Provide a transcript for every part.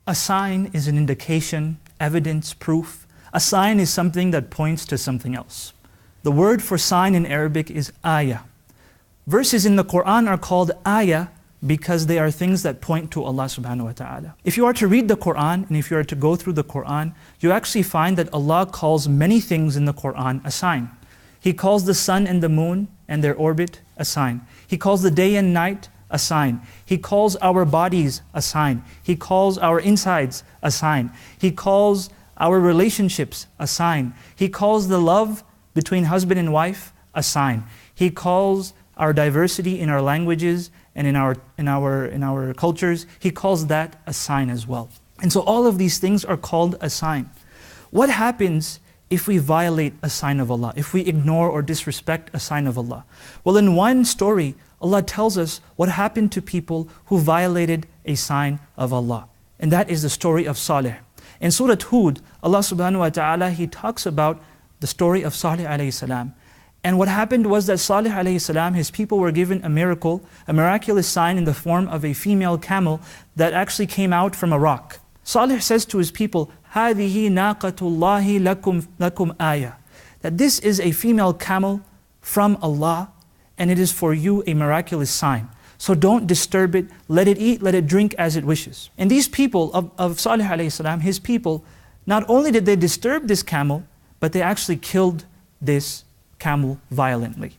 A sign is an indication, evidence, proof. A sign is something that points to something else. The word for sign in Arabic is ayah. Verses in the Quran are called ayah because they are things that point to Allah subhanahu wa ta'ala. If you are to read the Quran and if you are to go through the Quran, you actually find that Allah calls many things in the Quran a sign. He calls the sun and the moon and their orbit a sign. He calls the day and night a sign. He calls our bodies a sign. He calls our insides a sign. He calls our relationships a sign. He calls the love between husband and wife a sign. He calls our diversity in our languages and in our cultures, He calls that a sign as well. And so all of these things are called a sign. What happens if we violate a sign of Allah, if we ignore or disrespect a sign of Allah? Well, in one story, Allah tells us what happened to people who violated a sign of Allah. And that is the story of Salih. In Surah Hud, Allah subhanahu wa ta'ala, He talks about the story of Salih alayhi salam. And what happened was that Salih alayhi salam, his people were given a miracle, a miraculous sign in the form of a female camel that actually came out from a rock. Salih says to his people, هَذِهِ نَاقَةُ اللَّهِ لَكُمْ آيَةٌ, that this is a female camel from Allah, and it is for you a miraculous sign. So don't disturb it, let it eat, let it drink as it wishes. And these people of Salih alayhi salam, his people, not only did they disturb this camel, but they actually killed this camel violently.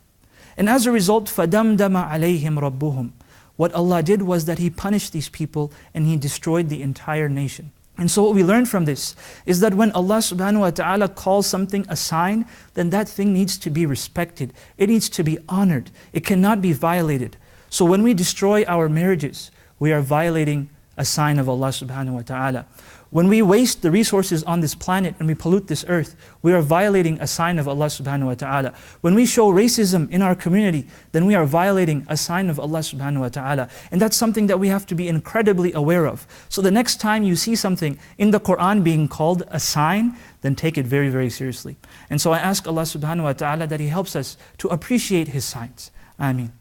And as a result, فَدَمْدَمَ عَلَيْهِمْ رَبُّهُمْ, what Allah did was that He punished these people and He destroyed the entire nation. And so what we learn from this is that when Allah subhanahu wa ta'ala calls something a sign, then that thing needs to be respected. It needs to be honored. It cannot be violated. So when we destroy our marriages, we are violating a sign of Allah subhanahu wa ta'ala. When we waste the resources on this planet and we pollute this earth, we are violating a sign of Allah subhanahu wa ta'ala. When we show racism in our community, then we are violating a sign of Allah subhanahu wa ta'ala. And that's something that we have to be incredibly aware of. So the next time you see something in the Quran being called a sign, then take it very, very seriously. And so I ask Allah subhanahu wa ta'ala that He helps us to appreciate His signs. Ameen.